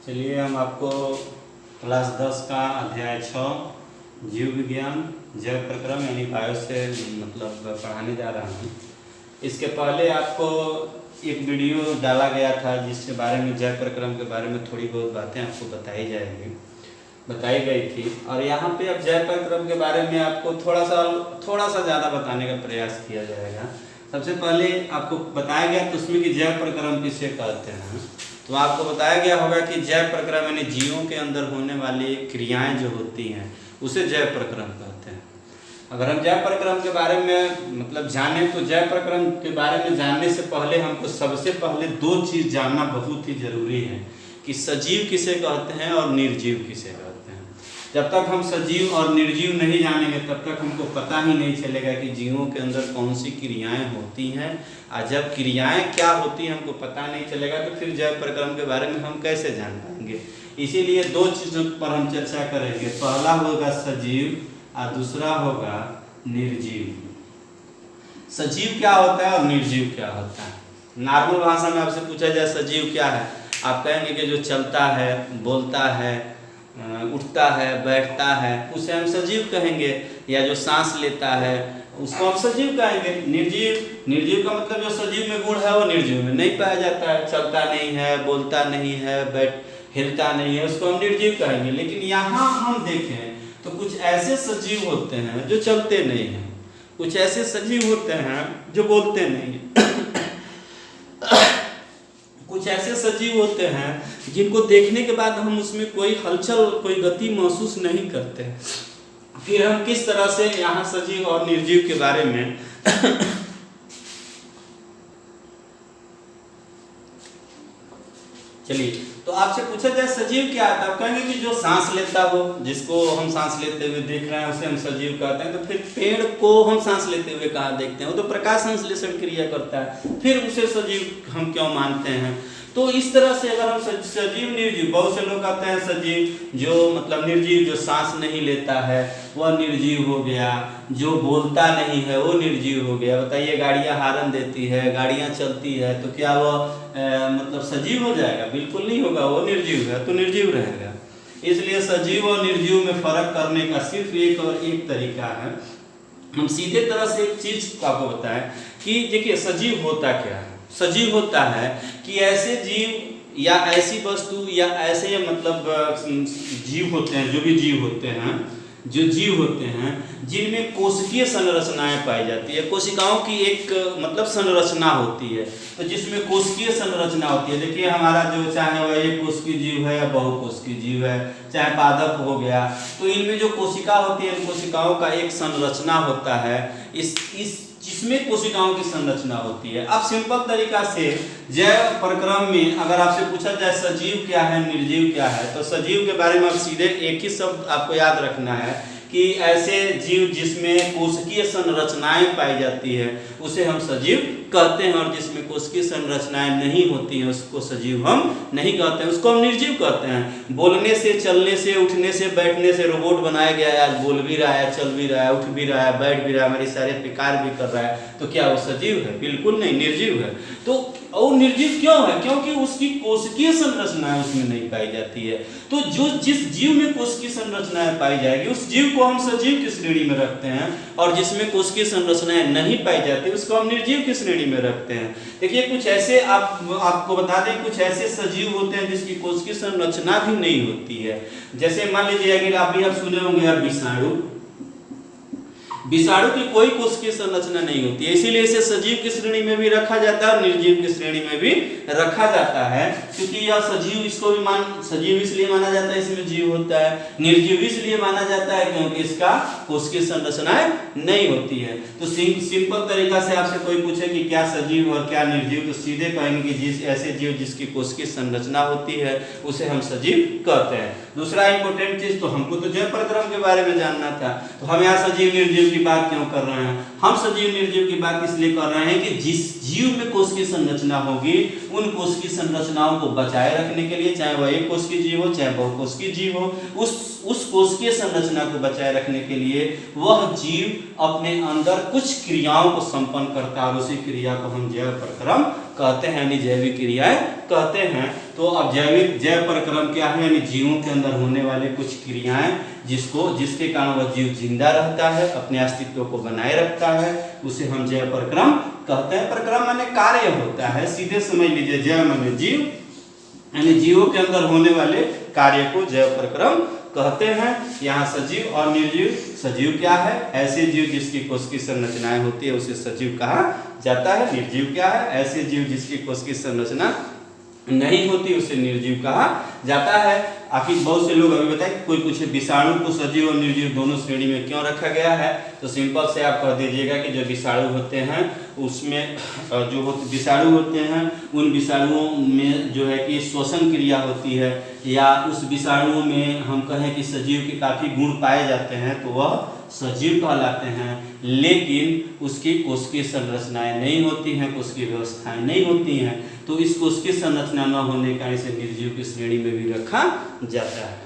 चलिए हम आपको क्लास 10 का अध्याय 6 जीव विज्ञान जैव प्रक्रम यानी बायो से पढ़ाने जा रहा हूँ। इसके पहले आपको एक वीडियो डाला गया था जिसके बारे में जैव प्रक्रम के बारे में थोड़ी बहुत बातें आपको बताई गई थी, और यहाँ पे अब जैव प्रक्रम के बारे में आपको थोड़ा सा ज़्यादा बताने का प्रयास किया जाएगा। सबसे पहले आपको बताया गया तो उसमें कि जैव प्रक्रम किसे कहते हैं, तो आपको बताया गया होगा कि जैव प्रक्रम यानी जीवों के अंदर होने वाली क्रियाएं जो होती हैं उसे जैव प्रक्रम कहते हैं। अगर हम जैव प्रक्रम के बारे में जानें तो जैव प्रक्रम के बारे में जानने से पहले हमको सबसे पहले दो चीज़ जानना बहुत ही जरूरी है कि सजीव किसे कहते हैं और निर्जीव किसे कहते हैं। जब तक हम सजीव और निर्जीव नहीं जानेंगे तब तक हमको पता ही नहीं चलेगा कि जीवों के अंदर कौन सी क्रियाएं होती हैं, और जब क्रियाएं क्या होती हैं हमको पता नहीं चलेगा तो फिर जैव प्रक्रम के बारे में हम कैसे जान पाएंगे। इसीलिए दो चीज़ों पर हम चर्चा करेंगे, पहला होगा सजीव और दूसरा होगा निर्जीव। सजीव क्या होता है और निर्जीव क्या होता है। नॉर्मल भाषा में आपसे पूछा जाए सजीव क्या है, आप कहेंगे कि जो चलता है, बोलता है, उठता है, बैठता है, उसे हम सजीव कहेंगे, या जो सांस लेता है उसको हम सजीव कहेंगे। निर्जीव का मतलब जो सजीव में गुण है वो निर्जीव में नहीं पाया जाता है, चलता नहीं है, बोलता नहीं है, हिलता नहीं है, उसको हम निर्जीव कहेंगे। लेकिन यहाँ हम देखें तो कुछ ऐसे सजीव होते हैं जो चलते नहीं हैं, कुछ ऐसे सजीव होते हैं जो बोलते नहीं हैं, कुछ ऐसे सजीव होते हैं जिनको देखने के बाद हम उसमें कोई हलचल, कोई गति महसूस नहीं करते। फिर हम किस तरह से यहाँ सजीव और निर्जीव के बारे में चलिए, तो आपसे पूछा जाए सजीव क्या है, आप कहेंगे कि जो सांस लेता हो, जिसको हम सांस लेते हुए देख रहे हैं उसे हम सजीव कहते हैं। तो फिर पेड़ को हम सांस लेते हुए कहाँ देखते हैं, वो तो प्रकाश संश्लेषण क्रिया करता है, फिर उसे सजीव हम क्यों मानते हैं। तो इस तरह से अगर हम सजीव निर्जीव, बहुत से लोग कहते हैं सजीव जो निर्जीव जो सांस नहीं लेता है वह निर्जीव हो गया, जो बोलता नहीं है वो निर्जीव हो गया। बताइए, गाड़ियाँ हारन देती है, गाड़ियाँ चलती है, तो क्या वह सजीव हो जाएगा? बिल्कुल नहीं होगा, वो निर्जीव है तो निर्जीव रहेगा। इसलिए सजीव और निर्जीव में फर्क करने का सिर्फ एक और एक तरीका है। हम सीधे तरह से एक चीज आपको बताएं कि देखिए सजीव होता क्या है। सजीव होता है कि ऐसे जीव या ऐसी वस्तु या ऐसे जीव होते हैं, जो भी जीव होते हैं, जो जीव होते हैं जिनमें कोशिकीय संरचनाएं पाई जाती है। कोशिकाओं की एक संरचना होती है, तो जिसमें कोशिकीय संरचना होती है। देखिए हमारा जो चाहे वह एक कोशिकीय जीव है या बहुकोशिकीय जीव है, चाहे पादप हो गया, तो इनमें जो कोशिका होती है, कोशिकाओं का एक संरचना होता है, जिसमें कोशिकाओं की संरचना होती है। अब सिंपल तरीका से जैव प्रक्रम में अगर आपसे पूछा जाए सजीव क्या है, निर्जीव क्या है, तो सजीव के बारे में आप सीधे एक ही शब्द आपको याद रखना है कि ऐसे जीव जिसमें कोशिकीय संरचनाएं पाई जाती है उसे हम सजीव कहते हैं, और जिसमें कोशिकीय संरचनाएं नहीं होती हैं उसको सजीव हम नहीं कहते हैं, उसको हम निर्जीव कहते हैं। बोलने से, चलने से, उठने से, बैठने से रोबोट बनाया गया है, आज बोल भी रहा है, चल भी रहा है, उठ भी रहा है, बैठ भी रहा है, हमारी सारे कार्य भी कर रहा है, तो क्या वो सजीव है? बिल्कुल नहीं, निर्जीव है। तो और निर्जीव क्यों है? क्योंकि उसकी कोशिकीय संरचनाएं उसमें नहीं पाई जाती है। तो जिस जीव में कोशिकीय संरचनाएं पाई जाएगी उस जीव को हम सजीव की श्रेणी में रखते हैं, और जिसमें कोशिकीय संरचनाएं नहीं पाई जाती उसको हम निर्जीव की श्रेणी में रखते हैं। देखिए कुछ ऐसे आपको बता दें, कुछ ऐसे सजीव होते हैं जिसकी कोशिकीय संरचना भी नहीं होती है। जैसे मान लीजिए अगर आप सुने होंगे विषाणु की कोई कोशिकीय संरचना नहीं होती है, इसीलिए इसे सजीव की श्रेणी में भी रखा जाता है और निर्जीव की श्रेणी में भी रखा जाता है। क्योंकि यह सजीव, इसको भी सजीव इसलिए माना जाता है, इसमें जीव होता है। निर्जीव इसलिए माना जाता है क्योंकि इसका कोशिकीय संरचनाएं नहीं होती है। तो सिंपल तरीका से आपसे कोई पूछे कि क्या सजीव और क्या निर्जीव, तो सीधे कहेंगे कि ऐसे जीव जिसकी कोशिकीय संरचना होती है उसे हम सजीव कहते हैं। दूसरा इंपॉर्टेंट चीज, तो हमको तो जैव प्रक्रम के बारे में जानना था, तो हम यहाँ सजीव निर्जीव की बात क्यों कर रहे हैं? हम सजीव निर्जीव की बात इसलिए कर रहे हैं कि जिस जीव में कोशिकीय संरचना होगी उन कोशिकीय संरचनाओं को बचाए रखने के लिए, चाहे वह एक कोशिकीय जीव हो चाहे बहुकोशिकीय जीव हो, उस कोशिकीय संरचना को बचाए रखने के लिए वह जीव अपने अंदर कुछ क्रियाओं को संपन्न करता है, और उसी क्रिया को हम जैव प्रक्रम कहते हैं, यानी जैविक क्रियाएं कहते हैं। तो अब जैव प्रक्रम क्या है, यानी जीवों के अंदर होने वाले कुछ क्रियाएं जिसके कारण वह जीव जिंदा रहता है, अपने अस्तित्व को बनाए रखता है, उसे हम जैव प्रक्रम कहते हैं। प्रक्रम माने कार्य होता है, सीधे समझ लीजिए, जैव माने जीव, यानी जीवों के अंदर होने वाले कार्य को जैव प्रक्रम कहते हैं। यहाँ सजीव और निर्जीव, सजीव क्या है, ऐसे जीव जिसकी कोशिकीय संरचनाएं होती है उसे सजीव कहा जाता है। निर्जीव क्या है, ऐसे जीव जिसकी कोशिकीय संरचना नहीं होती उसे निर्जीव कहा जाता है। आखिर बहुत से लोग अभी बताएं, कोई पूछे विषाणु को सजीव और निर्जीव दोनों श्रेणी में क्यों रखा गया है, तो सिंपल से आप कह दीजिएगा कि जो विषाणु होते हैं उसमें विषाणु होते हैं, उन विषाणुओं में जो है कि श्वसन क्रिया होती है, या उस विषाणुओं में हम कहें कि सजीव के काफ़ी गुण पाए जाते हैं तो वह सजीव कहलाते हैं। लेकिन उसकी कोशिकीय संरचनाएं नहीं होती हैं, कोशिकीय व्यवस्थाएं नहीं होती हैं, तो इस कोशिकीय संरचना न होने का इसे निर्जीव की श्रेणी में भी रखा जाता है।